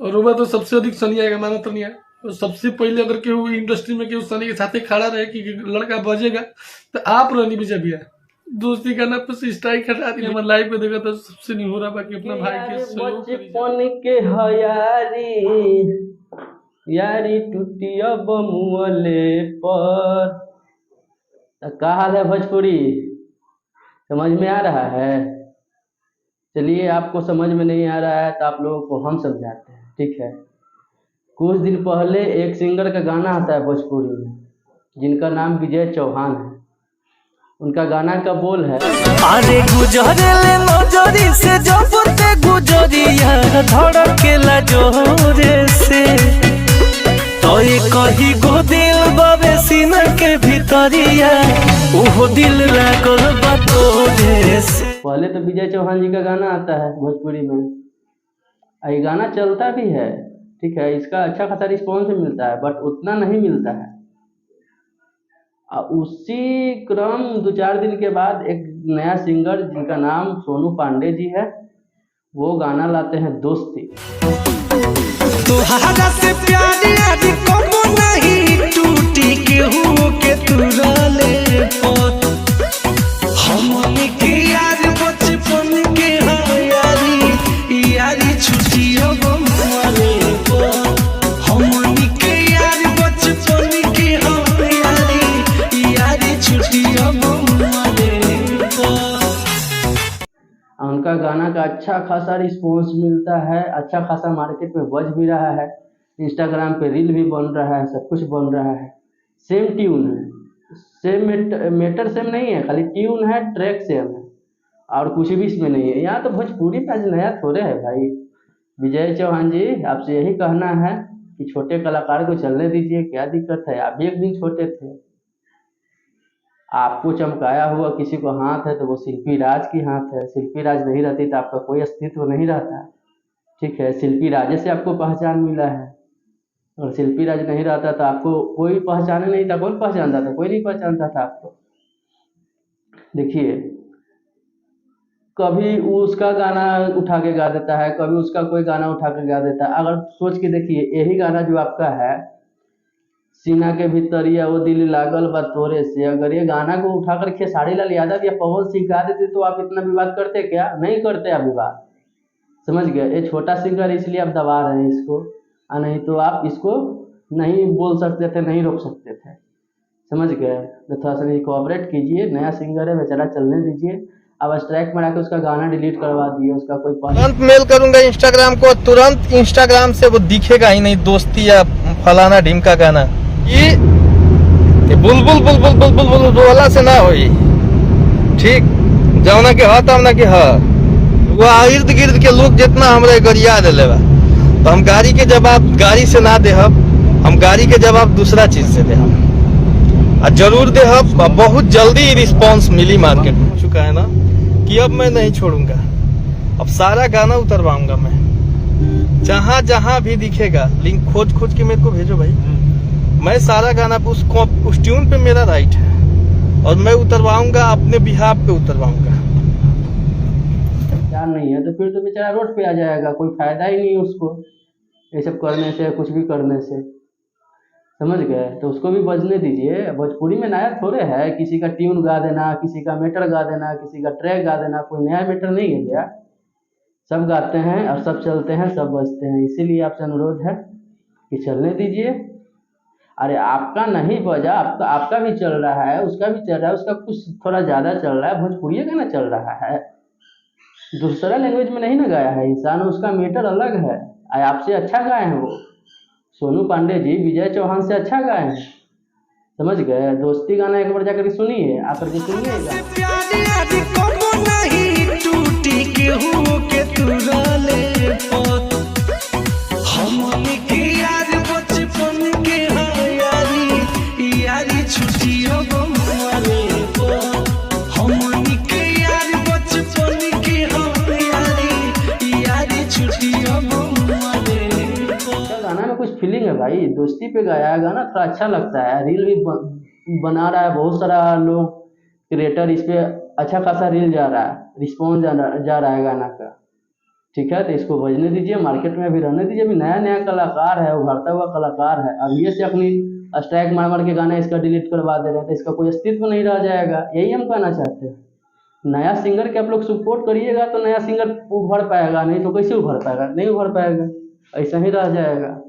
और वो तो सबसे अधिक सनी आएगा, माना तो नहीं है। और सबसे पहले अगर केहू इंडस्ट्री में केहू सनी के साथ खड़ा रहे कि लड़का बजेगा तो आप रहनी विजय भैया। दोस्ती करना पर स्ट्राइक हटा दी। हमारे लाइव में देखा तो सबसे नहीं हो रहा, बाकी अपना भाई के सहयोग करी जाए। बचपन के हयारी यारी टूटी अब मुअले पर। क्या हाल है भोजपुरी, समझ में आ रहा है? चलिए, आपको समझ में नहीं आ रहा है तो आप लोगों को हम समझाते हैं, ठीक है। कुछ दिन पहले एक सिंगर का गाना आता है भोजपुरी में, जिनका नाम विजय चौहान है। उनका गाना का बोल है, अरे गुजरे नजरी से जबते गुजरिया धड़केला जोरे से, तो ये कही गो दिल बाबे सीना के भीतरिया, ओहो दिल लागल बा तोरे से। पहले तो विजय चौहान जी का गाना आता है भोजपुरी में, ये गाना चलता भी है, ठीक है। इसका अच्छा खासा रिस्पॉन्स मिलता है, बट उतना नहीं मिलता है। उसी क्रम 2-4 दिन के बाद एक नया सिंगर जिनका नाम सोनू पांडे जी है, वो गाना लाते हैं दोस्ती। तोहरा से प्यार याद कबो नहीं टूटी केहू के तुरले पर, हमनी के यार बचपन के यारी यारी छुट्टी अब मुआले पर, हमनी के यार बचपन के यारी यारी छुट्टी अब मुआले पर। उनका गाना का अच्छा खासा रिस्पॉन्स मिलता है, अच्छा खासा मार्केट में बज भी रहा है, इंस्टाग्राम पे रील भी बन रहा है, सब कुछ बन रहा है। सेम ट्यून है, सेम मेटर सेम नहीं है, खाली ट्यून है, ट्रैक सेम है, और कुछ भी इसमें नहीं है। यहाँ तो भोजपुरी में आज नया थोड़े है भाई। विजय चौहान जी, आपसे यही कहना है कि छोटे कलाकार को चलने दीजिए, क्या दिक्कत है? आप भी एक दिन छोटे थे। आपको चमकाया हुआ किसी को हाथ है तो वो शिल्पी राज की हाथ है। शिल्पी राज नहीं रहती तो आपका कोई अस्तित्व नहीं रहता, ठीक है। शिल्पी राज से आपको पहचान मिला है, और शिल्पी राज नहीं रहता तो आपको कोई पहचाने नहीं था। कौन पहचानता था? कोई नहीं पहचानता था आपको। देखिए, कभी उसका गाना उठा के गा देता है, कभी उसका कोई गाना उठा के गा देता है। अगर सोच के देखिए, यही गाना जो आपका है, सीना के भीतरिया वो दिल लागल बा तोरे से, अगर ये गाना को उठा कर खेसारी लाल यादव या पवन सिंह गा देते तो आप इतना विवाद करते क्या? नहीं करते आप विवाद, समझ गए। ये छोटा सिंगर इसलिए आप दबा रहे हैं इसको, और नहीं तो आप इसको नहीं बोल सकते थे, नहीं रोक सकते थे, समझ गए। तो थोड़ा सा कोऑपरेट कीजिए, नया सिंगर है बेचारा, चलने दीजिए। अब स्ट्राइक में आके उसका गाना डिलीट करवा दिए, उसका कोई तुरंत मेल करूंगा इंस्टाग्राम को, तुरंत इंस्टाग्राम से वो दिखेगा ही नहीं दोस्ती या फलाना ढिमका गाना। ये बुलबुल बुलबुल बुलबुल बुलबुल वाला से ना होई, ठीक। जौना के ह तौना के ह, वो इर्द गिर्द के लोग जितना हमरे गरिया दिले बा, तो हम गाड़ी के जवाब गाड़ी से ना देहब, हम गाड़ी के जवाब दूसरा चीज से देहब, और जरूर देहब। बहुत जल्दी रिस्पांस मिली मार्केट में। चुका है ना कि अब मैं नहीं छोड़ूंगा, अब सारा गाना उतरवाऊंगा मैं। जहां जहां भी दिखेगा लिंक खोज खोज के मेरे को भेजो भाई, मैं सारा गाना उस ट्यून पे मेरा राइट है, और मैं उतरवाऊंगा, अपने बिहाफ पे उतरवाऊंगा। क्या नहीं है तो फिर तो बेचारा रोड पे आ जाएगा, कोई फायदा ही नहीं उसको ये सब करने से, कुछ भी करने से, समझ गए। तो उसको भी बजने दीजिए। भोजपुरी में नया थोड़े है, किसी का ट्यून गा देना, किसी का मेटर गा देना, किसी का ट्रैक गा देना, कोई नया मेटर नहीं है क्या? सब गाते हैं और सब चलते हैं, सब बजते हैं। इसीलिए आपसे अनुरोध है कि चलने दीजिए। अरे आपका नहीं बजा, आपका भी चल रहा है, उसका भी चल रहा है, उसका कुछ थोड़ा ज़्यादा चल रहा है, भोजपुरी का ना चल रहा है, दूसरा लैंग्वेज में नहीं ना गाया है इंसान, उसका मेटर अलग है। आपसे अच्छा गाए हैं वो सोनू पांडे जी, विजय चौहान से अच्छा गाए हैं, समझ गए। दोस्ती गाना एक बार जाकर सुनिए, आकर के सुनिएगा। गाना में कुछ फीलिंग है भाई, दोस्ती पे गाया है गाना, थोड़ा अच्छा लगता है। रील भी बना रहा है बहुत सारा लोग, क्रिएटर इस पे अच्छा खासा रील जा रहा है, रिस्पॉन्स जा रहा है गाना का। ठीक है, तो इसको बजने दीजिए, मार्केट में अभी रहने दीजिए। अभी नया नया कलाकार है, उभरता हुआ कलाकार है। अब ये से अपनी स्ट्राइक मार मार के गाना इसका डिलीट करवा दे रहे हैं, तो इसका कोई अस्तित्व नहीं रह जाएगा। यही हम कहना चाहते हैं। नया सिंगर के आप लोग सपोर्ट करिएगा तो नया सिंगर उभर पाएगा, नहीं तो कैसे उभर पाएगा? नहीं उभर पाएगा, ऐसा ही रह जाएगा।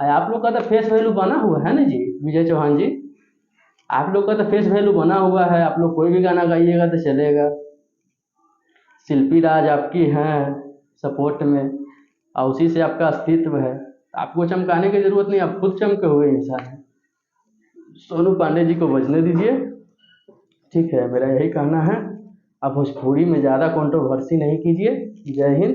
आप लोग का तो फेस वैल्यू बना हुआ है ना जी, विजय चौहान जी, आप लोग का तो फेस वैल्यू बना हुआ है। आप लोग कोई भी गाना गाइएगा तो चलेगा। शिल्पी राज आपकी हैं सपोर्ट में, और उसी से आपका अस्तित्व है। आपको चमकाने की जरूरत नहीं, आप खुद चमके हुए इंसान हैं। सोनू पांडे जी को बजने दीजिए, ठीक है, मेरा यही कहना है। आप भोजपुरी में ज़्यादा कंट्रोवर्सी नहीं कीजिए। जय हिंद।